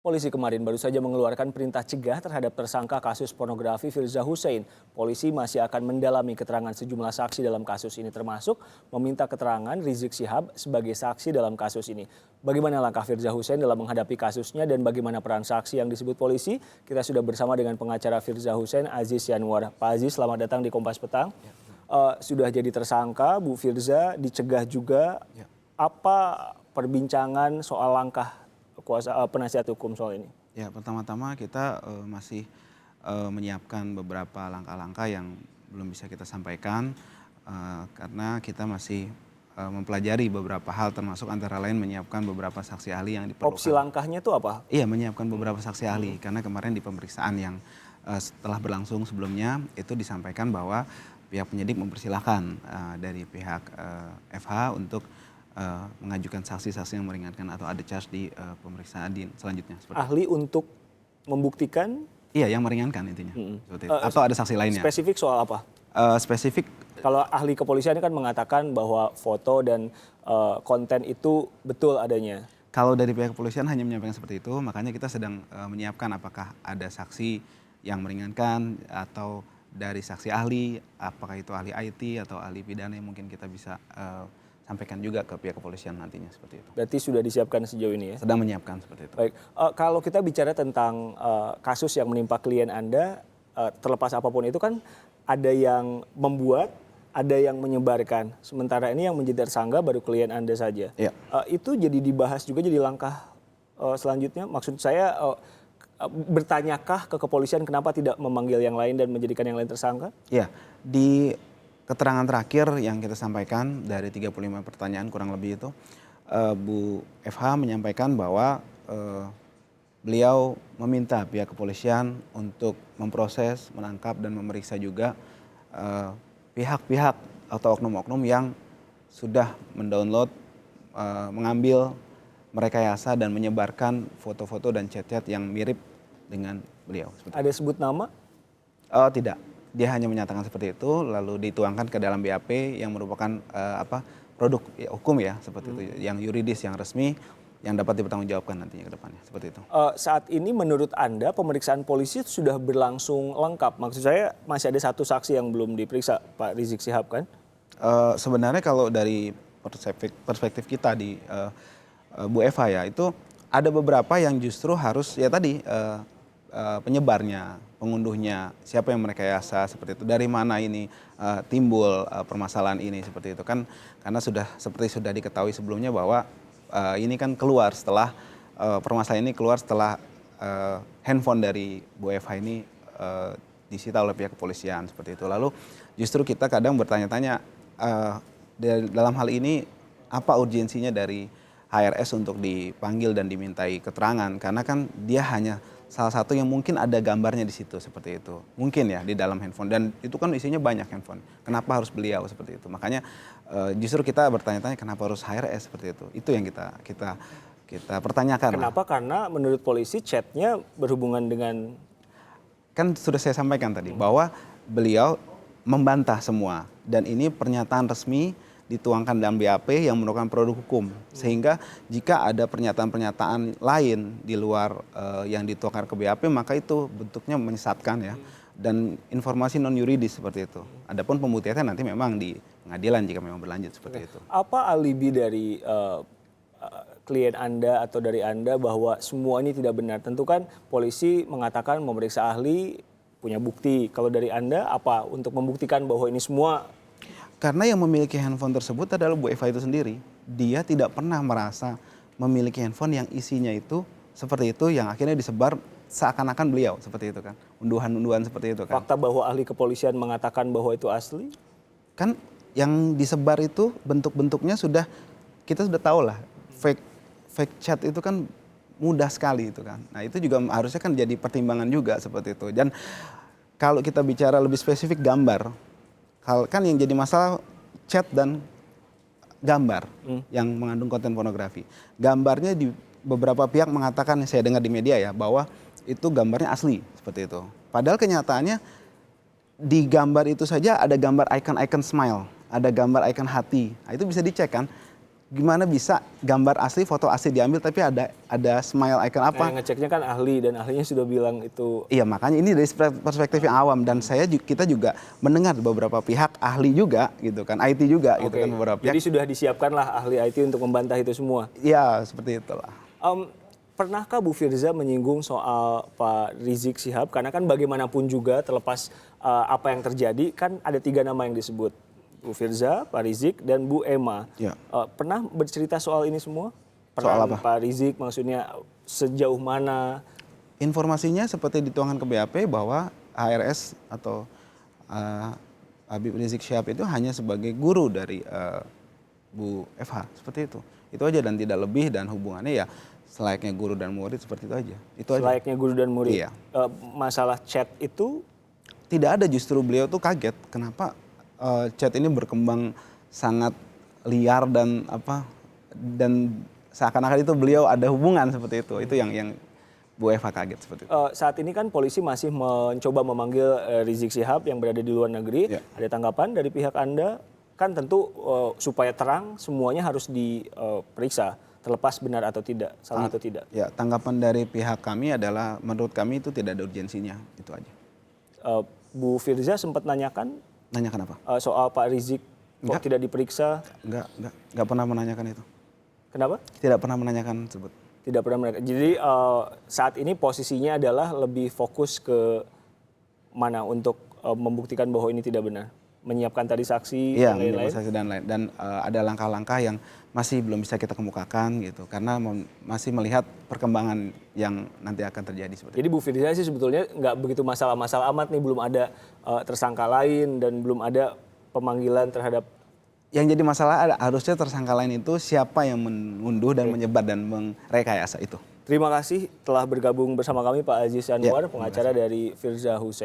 Polisi kemarin baru saja mengeluarkan perintah cegah terhadap tersangka kasus pornografi Firza Hussein. Polisi masih akan mendalami keterangan sejumlah saksi dalam kasus ini termasuk meminta keterangan Rizik Syihab sebagai saksi dalam kasus ini. Bagaimana langkah Firza Hussein dalam menghadapi kasusnya dan bagaimana peran saksi yang disebut polisi? Kita sudah bersama dengan pengacara Firza Hussein, Aziz Yanwar. Pak Aziz, selamat datang di Kompas Petang. Sudah jadi tersangka, Bu Firza dicegah juga. Apa perbincangan soal langkah penasihat hukum soal ini? Ya, pertama-tama kita masih menyiapkan beberapa langkah-langkah yang belum bisa kita sampaikan karena kita masih mempelajari beberapa hal termasuk antara lain menyiapkan beberapa saksi ahli yang diperlukan. Opsi langkahnya itu apa? Iya, menyiapkan beberapa saksi ahli karena kemarin di pemeriksaan yang setelah berlangsung sebelumnya itu disampaikan bahwa pihak penyidik mempersilahkan dari pihak FH untuk mengajukan saksi-saksi yang meringankan atau ada charge di pemeriksaan selanjutnya. Ahli untuk membuktikan? Iya, yang meringankan intinya. Seperti itu. Atau ada saksi lainnya. Spesifik soal apa? Spesifik. Kalau ahli kepolisian kan mengatakan bahwa foto dan konten itu betul adanya. Kalau dari pihak kepolisian hanya menyampaikan seperti itu, makanya kita sedang menyiapkan apakah ada saksi yang meringankan atau dari saksi ahli, apakah itu ahli IT atau ahli pidana yang mungkin kita bisa sampaikan juga ke pihak kepolisian nantinya seperti itu. Berarti sudah disiapkan sejauh ini ya? Sedang menyiapkan seperti itu. Baik, kalau kita bicara tentang kasus yang menimpa klien Anda, terlepas apapun itu kan ada yang membuat, ada yang menyebarkan. Sementara ini yang menjadi tersangka baru klien Anda saja. Ya. Itu jadi dibahas juga jadi langkah selanjutnya? Maksud saya bertanyakah ke kepolisian kenapa tidak memanggil yang lain dan menjadikan yang lain tersangka? Ya, di keterangan terakhir yang kita sampaikan dari 35 pertanyaan kurang lebih itu, Bu FH menyampaikan bahwa beliau meminta pihak kepolisian untuk memproses, menangkap dan memeriksa juga pihak-pihak atau oknum-oknum yang sudah mendownload, mengambil, merekayasa dan menyebarkan foto-foto dan chat-chat yang mirip dengan beliau. Ada sebut nama? Tidak. Dia hanya menyatakan seperti itu, lalu dituangkan ke dalam BAP yang merupakan produk hukum ya, seperti itu, yang yuridis, yang resmi, yang dapat dipertanggungjawabkan nantinya ke depannya, seperti itu. Saat ini menurut Anda pemeriksaan polisi sudah berlangsung lengkap? Maksud saya masih ada satu saksi yang belum diperiksa, Pak Rizik Syihab kan? Sebenarnya kalau dari perspektif kita di Bu Eva ya, itu ada beberapa yang justru harus ya tadi penyebarnya, pengunduhnya, siapa yang merekayasa seperti itu, dari mana ini timbul permasalahan ini seperti itu kan, karena seperti sudah diketahui sebelumnya bahwa ini kan keluar setelah permasalahan ini keluar setelah handphone dari Bu Eva ini disita oleh pihak kepolisian seperti itu. Lalu justru kita kadang bertanya-tanya dalam hal ini apa urgensinya dari HRS untuk dipanggil dan dimintai keterangan, karena kan dia hanya salah satu yang mungkin ada gambarnya di situ seperti itu. Mungkin ya di dalam handphone, dan itu kan isinya banyak handphone. Kenapa harus beliau seperti itu? Makanya justru kita bertanya-tanya kenapa harus HRS seperti itu. Itu yang kita pertanyakan. Kenapa? Karena menurut polisi chatnya berhubungan dengan... Kan sudah saya sampaikan tadi bahwa beliau membantah semua, dan ini pernyataan resmi dituangkan dalam BAP yang merupakan produk hukum, sehingga jika ada pernyataan-pernyataan lain di luar yang dituangkan ke BAP, maka itu bentuknya menyesatkan ya, dan informasi non yuridis seperti itu. Adapun pembuktiannya nanti memang di pengadilan jika memang berlanjut seperti itu. Apa alibi dari klien Anda atau dari Anda bahwa semua ini tidak benar? Tentu kan polisi mengatakan memeriksa ahli, punya bukti. Kalau dari Anda apa untuk membuktikan bahwa ini semua? Karena yang memiliki handphone tersebut adalah Bu Eva itu sendiri. Dia tidak pernah merasa memiliki handphone yang isinya itu seperti itu, yang akhirnya disebar seakan-akan beliau seperti itu kan. Unduhan-unduhan seperti itu kan. Fakta bahwa ahli kepolisian mengatakan bahwa itu asli? Kan yang disebar itu bentuk-bentuknya kita sudah tahu lah. Fake chat itu kan mudah sekali itu kan. Nah itu juga harusnya kan jadi pertimbangan juga seperti itu. Dan kalau kita bicara lebih spesifik gambar, kan yang jadi masalah chat dan gambar yang mengandung konten pornografi. Gambarnya di beberapa pihak mengatakan, saya dengar di media ya, bahwa itu gambarnya asli seperti itu. Padahal kenyataannya di gambar itu saja ada gambar icon-icon smile, ada gambar icon hati. Nah, itu bisa dicek kan. gimana bisa gambar asli, foto asli diambil tapi ada smile icon apa? Nah, yang ngeceknya kan ahli dan ahlinya sudah bilang itu. Iya, makanya ini dari perspektif yang awam dan kita juga mendengar beberapa pihak ahli juga gitu kan, IT juga gitu Oke. kan beberapa Jadi pihak. sudah disiapkanlah ahli IT untuk membantah itu semua. Iya, seperti itulah. Pernahkah Bu Firza menyinggung soal Pak Rizik Syihab? Karena kan bagaimanapun juga terlepas apa yang terjadi kan ada 3 nama yang disebut. Bu Firza, Pak Rizik, dan Bu Emma. Ya. Pernah bercerita soal ini semua? Soal apa? Pak Rizik maksudnya sejauh mana? Informasinya seperti dituangkan ke BAP bahwa HRS atau Habib Rizik Syihab itu hanya sebagai guru dari Bu FH, seperti itu. Itu aja dan tidak lebih dan hubungannya ya selayaknya guru dan murid seperti itu aja. Itu aja. Selayaknya guru dan murid. Iya. Masalah chat itu Tidak ada, justru beliau tuh kaget kenapa chat ini berkembang sangat liar dan seakan-akan itu beliau ada hubungan seperti itu. Itu yang Bu Eva kaget seperti itu. saat ini kan polisi masih mencoba memanggil Rizik Syihab yang berada di luar negeri. Ya. Ada tanggapan dari pihak Anda? Kan tentu supaya terang semuanya harus diperiksa, terlepas benar atau tidak, salah atau tidak. Ya, tanggapan dari pihak kami adalah menurut kami itu tidak ada urgensinya, itu aja. Bu Firza sempat nanyakan Nanyakan apa? soal Pak Rizik kok Enggak. tidak diperiksa. Enggak pernah menanyakan itu. Kenapa? Tidak pernah menanyakan tersebut. Tidak pernah mereka. Jadi saat ini posisinya adalah lebih fokus ke mana untuk membuktikan bahwa ini tidak benar. Menyiapkan tadi saksi Iya, dan lain-lain. saksi dan lain. Dan ada langkah-langkah yang masih belum bisa kita kemukakan gitu, karena masih melihat perkembangan yang nanti akan terjadi seperti itu. Jadi Bu Firza sih sebetulnya nggak begitu masalah-masalah amat nih, belum ada tersangka lain dan belum ada pemanggilan terhadap. Yang jadi masalah harusnya tersangka lain itu siapa yang mengunduh dan menyebar dan merekayasa itu. Terima kasih telah bergabung bersama kami Pak Aziz Anwar, Ya, pengacara dari Firza Hussein.